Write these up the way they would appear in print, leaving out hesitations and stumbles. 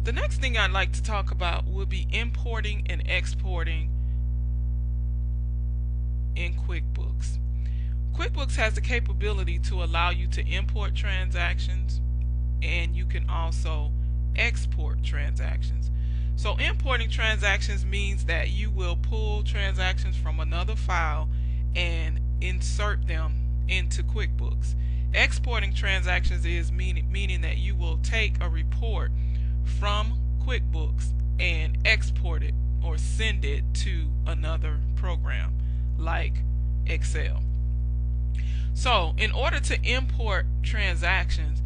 The next thing I'd like to talk about would be importing and exporting in QuickBooks. QuickBooks has the capability to allow you to import transactions, and you can also export transactions. So importing transactions means that you will pull transactions from another file and insert them into QuickBooks. Exporting transactions is meaning that you will take a report from QuickBooks and export it or send it to another program like Excel. So in order to import transactions,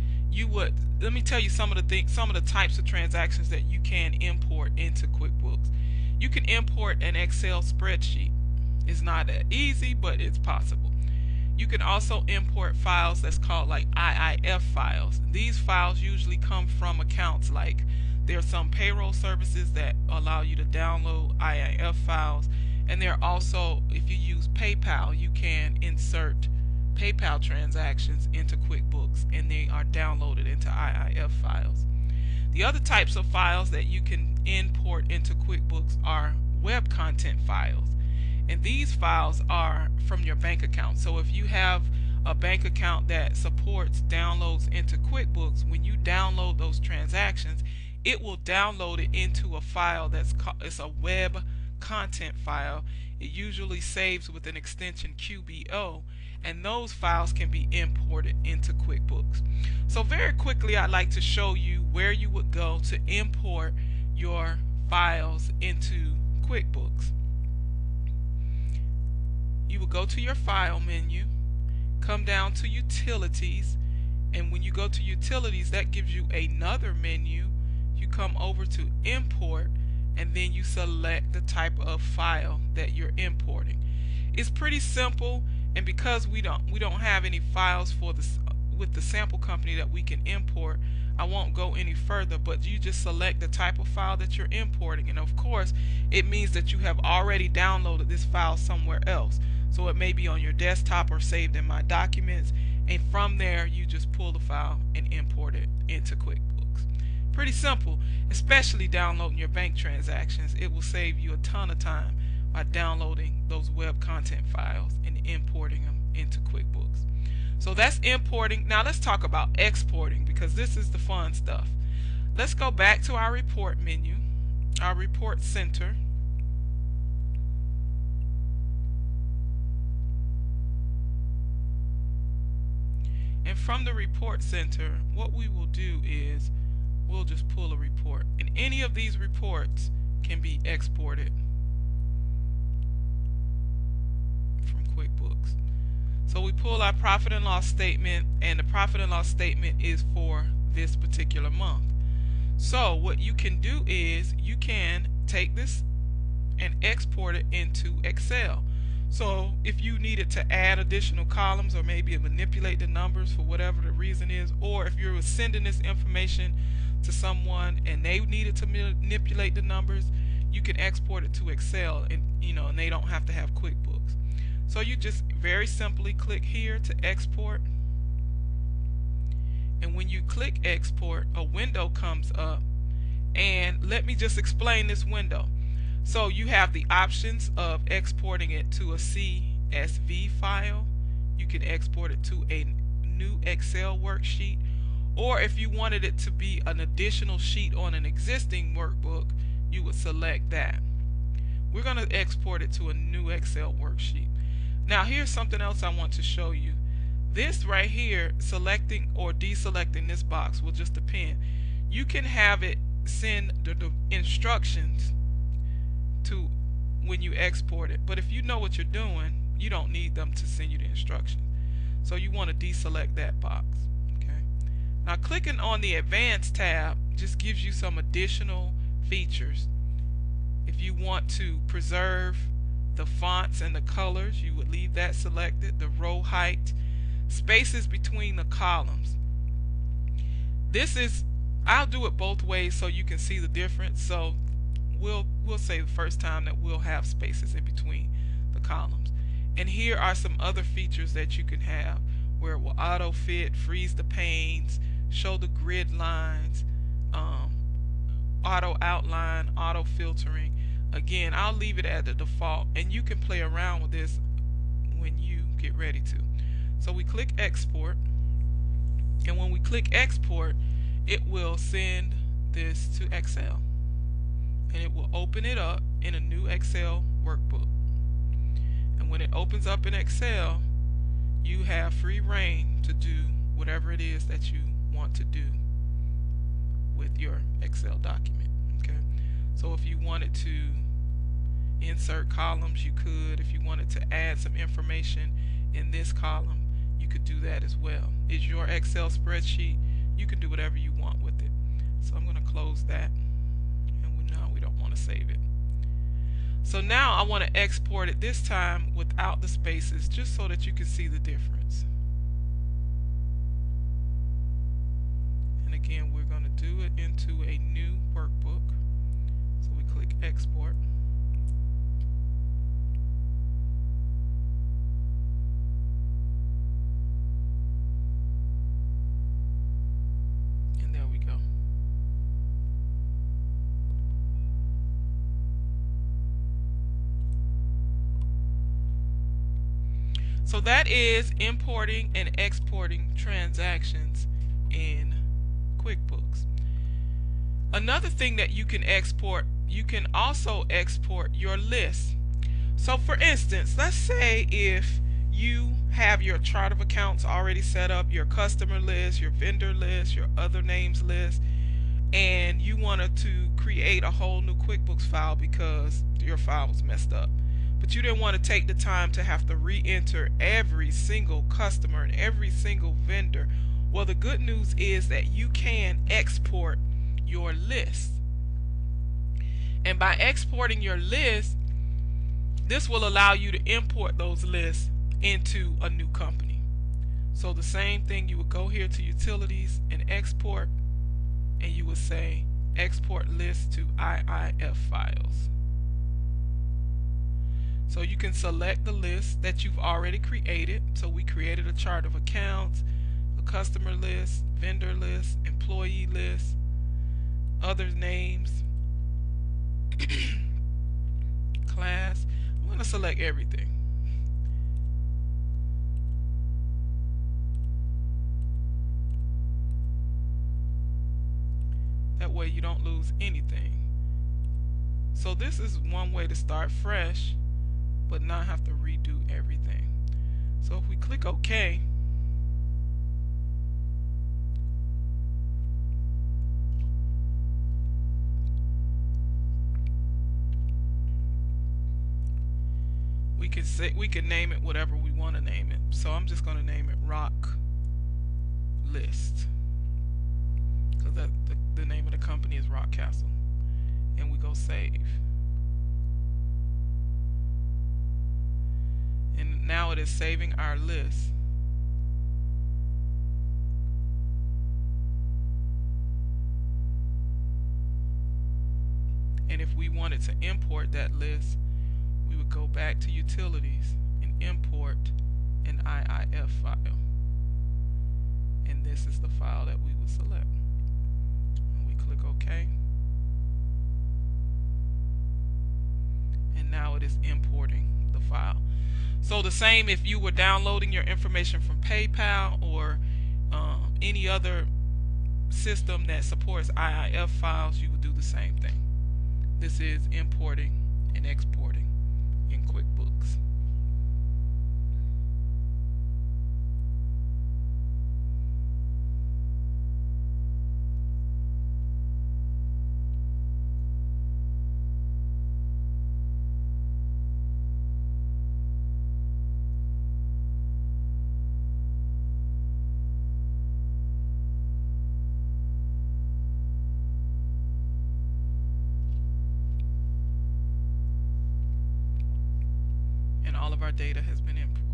let me tell you some of the types of transactions that you can import into QuickBooks. You can import an Excel spreadsheet. It's not that easy, but it's possible. You can also import files that's called like IIF files. These files usually come from accounts, like there are some payroll services that allow you to download IIF files, and there are also, if you use PayPal, you can insert PayPal transactions into QuickBooks and they are downloaded into IIF files. The other types of files that you can import into QuickBooks are web content files, and these files are from your bank account. So if you have a bank account that supports downloads into QuickBooks, when you download those transactions, it will download it into a file it's a web content file. It usually saves with an extension QBO, and those files can be imported into QuickBooks. So very quickly, I'd like to show you where you would go to import your files into QuickBooks. You will go to your File menu, come down to Utilities, and when you go to Utilities, that gives you another menu. You come over to Import, and then you select the type of file that you're importing. It's pretty simple, and because we don't have any files for this with the sample company that we can import, I won't go any further, but you just select the type of file that you're importing, and of course it means that you have already downloaded this file somewhere else. So it may be on your desktop or saved in My Documents, and from there you just pull the file and import it into QuickBooks. Pretty simple, especially downloading your bank transactions. It will save you a ton of time by downloading those web content files and importing them into QuickBooks. So that's importing. Now let's talk about exporting, because this is the fun stuff. Let's go back to our report menu, our report center. And from the report center, what we will do is we'll just pull a report, and any of these reports can be exported from QuickBooks. So we pull our profit and loss statement, and the profit and loss statement is for this particular month. So what you can do is you can take this and export it into Excel. So if you needed to add additional columns, or maybe manipulate the numbers for whatever the reason is, or if you were sending this information to someone and they needed to manipulate the numbers, you can export it to Excel, and and they don't have to have QuickBooks. So you just very simply click here to export, and when you click export, a window comes up, and let me just explain this window. So you have the options of exporting it to a CSV file. You can export it to a new Excel worksheet, or if you wanted it to be an additional sheet on an existing workbook, you would select that. We're going to export it to a new Excel worksheet. Now here's something else I want to show you. This right here, selecting or deselecting this box will just depend. You can have it send the instructions to when you export it, but if you know what you're doing, you don't need them to send you the instructions. So you want to deselect that box. Okay. Now clicking on the Advanced tab just gives you some additional features. If you want to preserve the fonts and the colors, you would leave that selected. The row height, spaces between the columns. I'll do it both ways so you can see the difference. So we'll say the first time that we'll have spaces in between the columns. And here are some other features that you can have, where it will auto fit, freeze the panes, show the grid lines, auto outline, auto filtering. Again, I'll leave it at the default, and you can play around with this when you get ready to. So we click export, and when we click export, it will send this to Excel, and it will open it up in a new Excel workbook. And when it opens up in Excel, you have free reign to do whatever it is that you want to do with your Excel document. Okay, so if you wanted to insert columns, you could. If you wanted to add some information in this column, you could do that as well. It's your Excel spreadsheet. You can do whatever you want with it. So I'm going to close that, and we don't want to save it. So now I want to export it, this time without the spaces, just so that you can see the difference. And again, we're going to do it into a new workbook. So we click export. And there we go. So that is importing and exporting transactions in QuickBooks. Another thing that you can export, you can also export your list. So for instance, let's say if you have your chart of accounts already set up, your customer list, your vendor list, your other names list, and you wanted to create a whole new QuickBooks file because your file was messed up. But you didn't want to take the time to have to re-enter every single customer and every single vendor. Well, the good news is that you can export your list. And by exporting your list, this will allow you to import those lists into a new company. So the same thing, you would go here to utilities and export, and you would say export list to IIF files. So you can select the list that you've already created. So we created a chart of accounts, a customer list, vendor list, employee list, other names, class. I'm going to select everything. That way you don't lose anything. So this is one way to start fresh, but not have to redo everything. So if we click OK, we can name it whatever we want to name it. So I'm just going to name it Rock List, because the name of the company is Rock Castle. And we go save. And now it is saving our list. And if we wanted to import that list, we would go back to utilities and import an IIF file. And this is the file that we would select. And we click OK. And now it is importing the file. So the same if you were downloading your information from PayPal or any other system that supports IIF files, you would do the same thing. This is importing and exporting in QuickBooks. All of our data has been imported.